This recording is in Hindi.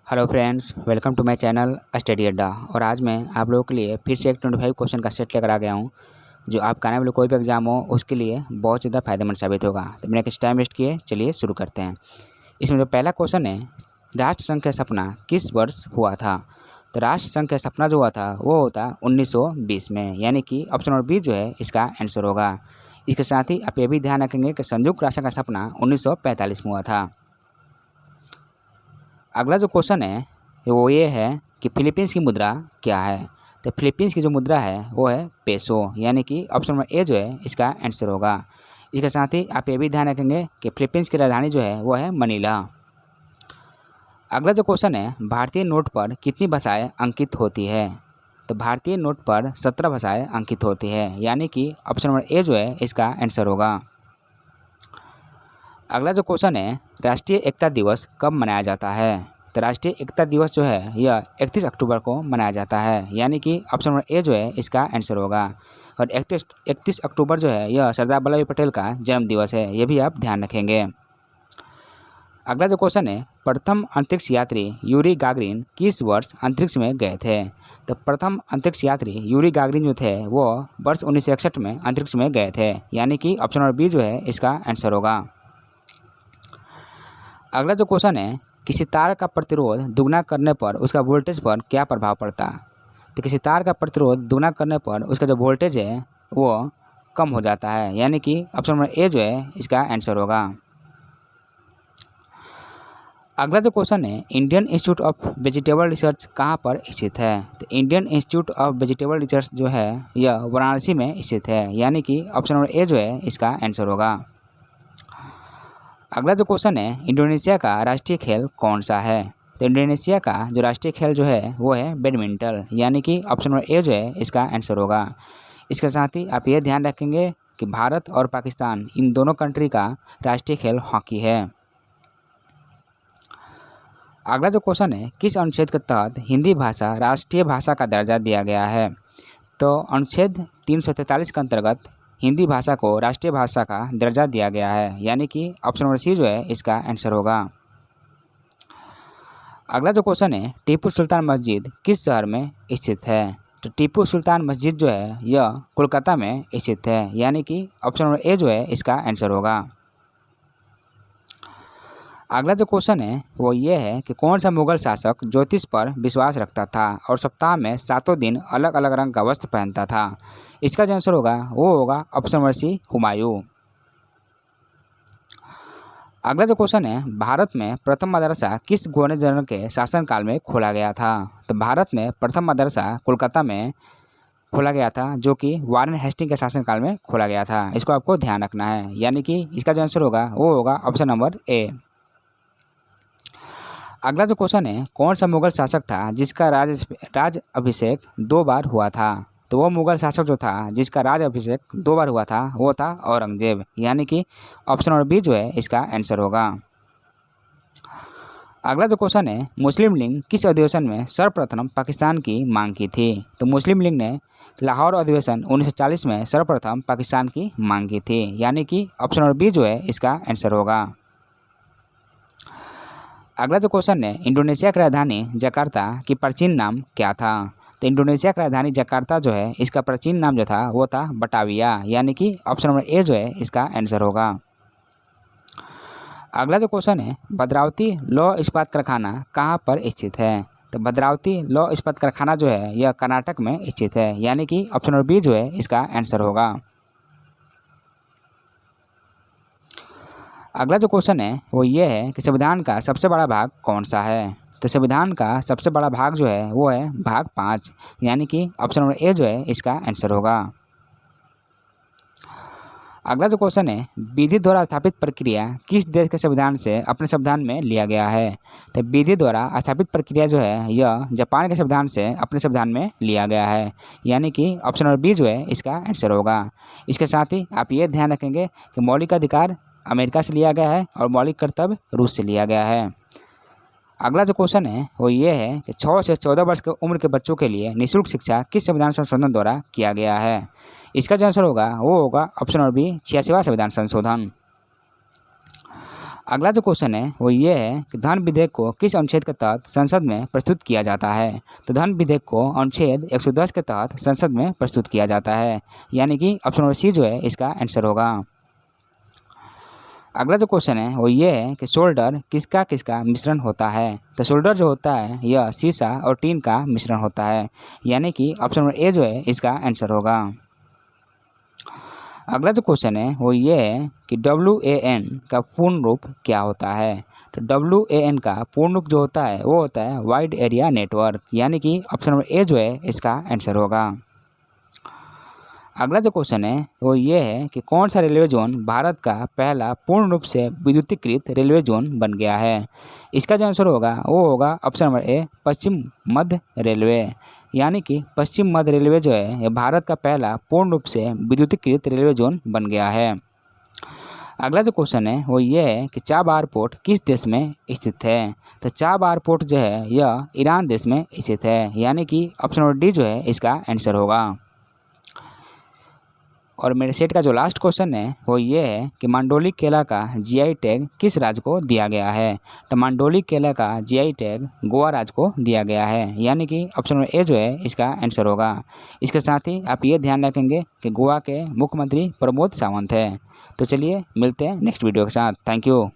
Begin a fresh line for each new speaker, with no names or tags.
Hello friends, welcome to my channel study Adda. और आज मैं आप लोगों के लिए फिर से एक 25 क्वेश्चन का सेट लेकर आ गया हूं, जो आपका आने वाले कोई भी एग्जाम हो उसके लिए बहुत ज़्यादा फायदेमंद साबित होगा। तो बिना किसी टाइम वेस्ट किए चलिए शुरू करते हैं। इसमें जो पहला क्वेश्चन है, राष्ट्रसंघ का सपना किस वर्ष हुआ था? तो राष्ट्रसंघ का सपना जो हुआ था वो होता 1920 में, यानी कि ऑप्शन नंबर बी जो है इसका आंसर होगा। इसके साथ ही आप ये भी ध्यान रखेंगे कि संयुक्त राष्ट्र का सपना 1945 में हुआ था। अगला जो क्वेश्चन है वो ये है कि फिलीपींस की मुद्रा क्या है? तो फिलीपींस की जो मुद्रा है वो है पेसो, यानी कि ऑप्शन नंबर ए जो है इसका आंसर होगा। इसके साथ ही आप ये भी ध्यान रखेंगे कि फिलीपींस की राजधानी जो है वो है मनीला। अगला जो क्वेश्चन है, भारतीय नोट पर कितनी भाषाएं अंकित होती है? तो भारतीय नोट पर 17 भाषाएं अंकित होती है, यानी कि ऑप्शन नंबर ए जो है इसका आंसर होगा। अगला जो क्वेश्चन है, राष्ट्रीय एकता दिवस कब मनाया जाता है? तो राष्ट्रीय एकता दिवस जो है यह 31 अक्टूबर को मनाया जाता है, यानी कि ऑप्शन नंबर ए जो है इसका आंसर होगा। और 31 अक्टूबर जो है यह सरदार वल्लभ भाई पटेल का जन्म दिवस है, ये भी आप ध्यान रखेंगे। अगला जो क्वेश्चन है, प्रथम अंतरिक्ष यात्री यूरी गागरिन किस वर्ष अंतरिक्ष में गए थे? तो प्रथम अंतरिक्ष यात्री यूरी गागरिन जो थे वो वर्ष 1961 में अंतरिक्ष में गए थे, यानी कि ऑप्शन नंबर बी जो है इसका आंसर होगा। अगला जो क्वेश्चन है, किसी तार का प्रतिरोध दुगना करने पर उसका वोल्टेज पर क्या प्रभाव पड़ता? तो किसी तार का प्रतिरोध दुगना करने पर उसका जो वोल्टेज है वो कम हो जाता है, यानी कि ऑप्शन नंबर ए जो है इसका आंसर होगा। अगला जो क्वेश्चन है, Indian institute of vegetable research कहाँ पर स्थित है? तो Indian institute of vegetable research जो है यह वाराणसी में स्थित है, यानी कि ऑप्शन नंबर ए जो है इसका आंसर होगा। अगला जो क्वेश्चन है, इंडोनेशिया का राष्ट्रीय खेल कौन सा है? तो इंडोनेशिया का जो राष्ट्रीय खेल जो है वो है बैडमिंटन, यानी कि ऑप्शन नंबर ए जो है इसका आंसर होगा। इसके साथ ही आप ये ध्यान रखेंगे कि भारत और पाकिस्तान इन दोनों कंट्री का राष्ट्रीय खेल हॉकी है। अगला जो क्वेश्चन है, किस अनुच्छेद के तहत हिंदी भाषा राष्ट्रीय भाषा का दर्जा दिया गया है? तो अनुच्छेद 343 के अंतर्गत हिंदी भाषा को राष्ट्रीय भाषा का दर्जा दिया गया है, यानी कि ऑप्शन नंबर सी जो है इसका आंसर होगा। अगला जो क्वेश्चन है, टीपू सुल्तान मस्जिद किस शहर में स्थित है? तो टीपू सुल्तान मस्जिद जो है यह कोलकाता में स्थित है, यानी कि ऑप्शन नंबर ए जो है इसका आंसर होगा। अगला जो क्वेश्चन है वो ये है कि कौन सा मुगल शासक ज्योतिष पर विश्वास रखता था और सप्ताह में 7 दिन अलग अलग रंग का वस्त्र पहनता था? इसका जो आंसर होगा वो होगा ऑप्शन नंबर सी हुमायूं। अगला जो क्वेश्चन है, भारत में प्रथम मदरसा किस गवर्नर जनरल के शासनकाल में खोला गया था? तो भारत में प्रथम मदरसा कोलकाता में खोला गया था, जो कि वारेन हेस्टिंग के शासनकाल में खोला गया था। इसको आपको ध्यान रखना है, यानी कि इसका जो आंसर होगा वो होगा ऑप्शन नंबर ए। अगला जो क्वेश्चन है, कौन सा मुगल शासक था जिसका राज अभिषेक 2 बार हुआ था? तो वो मुगल शासक जो था जिसका राज अभिषेक 2 बार हुआ था वो था औरंगजेब, यानी कि ऑप्शन नंबर बी जो है इसका आंसर होगा। अगला जो क्वेश्चन है, मुस्लिम लीग किस अधिवेशन में सर्वप्रथम पाकिस्तान की मांग की थी? तो मुस्लिम लीग ने लाहौर अधिवेशन 1940 में सर्वप्रथम पाकिस्तान की मांग की थी, यानी कि ऑप्शन नंबर बी जो है इसका आंसर होगा। अगला जो क्वेश्चन है, इंडोनेशिया की राजधानी जकार्ता की प्राचीन नाम क्या था? तो इंडोनेशिया की राजधानी जकार्ता जो है इसका प्राचीन नाम जो था वो था बटाविया, यानी कि ऑप्शन नंबर ए जो है इसका आंसर होगा। अगला जो क्वेश्चन है, भद्रावती लौह इस्पात कारखाना कहाँ पर स्थित है? तो भद्रावती लौह इस्पात कारखाना जो है यह कर्नाटक में स्थित है, यानी कि ऑप्शन नंबर बी जो है इसका आंसर होगा। अगला जो क्वेश्चन है वो ये है कि संविधान का सबसे बड़ा भाग कौन सा है? तो संविधान का सबसे बड़ा भाग जो है वो है भाग 5, यानी कि ऑप्शन नंबर ए जो है इसका आंसर होगा। अगला जो क्वेश्चन है, विधि द्वारा स्थापित प्रक्रिया किस देश के संविधान से अपने संविधान में लिया गया है? तो विधि द्वारा स्थापित प्रक्रिया जो है यह जापान के संविधान से अपने संविधान में लिया गया है, यानी कि ऑप्शन नंबर बी जो है इसका आंसर होगा। इसके साथ ही आप ये ध्यान रखेंगे कि मौलिक अधिकार अमेरिका से लिया गया है और मौलिक कर्तव्य रूस से लिया गया है। अगला जो क्वेश्चन है वो ये है कि 6 से 14 वर्ष की उम्र के बच्चों के लिए निःशुल्क शिक्षा किस संविधान संशोधन द्वारा किया गया है? इसका जो आंसर होगा वो होगा ऑप्शन नंबर बी 86वां संविधान संशोधन। अगला जो क्वेश्चन है वो ये है कि धन विधेयक को किस अनुच्छेद के तहत संसद में प्रस्तुत किया जाता है। तो धन विधेयक को अनुच्छेद 110 के तहत संसद में प्रस्तुत किया जाता है, यानी कि ऑप्शन नंबर सी जो है इसका आंसर होगा। अगला जो क्वेश्चन है वो ये है कि सोल्डर किसका किसका मिश्रण होता है। तो सोल्डर जो होता है यह सीसा और टीन का मिश्रण होता है, यानी कि ऑप्शन नंबर ए जो है इसका आंसर होगा। अगला जो क्वेश्चन है वो ये है कि WAN का पूर्ण रूप क्या होता है। तो WAN का पूर्ण रूप जो होता है वो होता है वाइड एरिया नेटवर्क, यानी कि ऑप्शन नंबर ए जो है इसका आंसर होगा। अगला जो क्वेश्चन है वो ये है कि कौन सा रेलवे जोन भारत का पहला पूर्ण रूप से विद्युतीकृत रेलवे जोन बन गया है। इसका जो आंसर होगा वो होगा option number A Paschim Madhya railway, यानी कि पश्चिम मध्य रेलवे जो है ये भारत का पहला पूर्ण रूप से विद्युतीकृत रेलवे जोन बन गया है। अगला जो क्वेश्चन है वो ये है कि चाबार पोर्ट किस देश में स्थित है। तो चाबार पोर्ट जो है यह ईरान देश में स्थित है, यानी कि ऑप्शन नंबर डी जो है इसका आंसर होगा। और मेरे सेट का जो लास्ट क्वेश्चन है वो ये है कि मंडोली केला का GI टैग किस राज्य को दिया गया है। तो मंडोली केला का GI टैग गोवा राज्य को दिया गया है, यानी कि ऑप्शन नंबर ए जो है इसका आंसर होगा। इसके साथ ही आप ये ध्यान रखेंगे कि गोवा के मुख्यमंत्री प्रमोद सावंत है। तो चलिए मिलते हैं नेक्स्ट वीडियो के साथ। Thank you.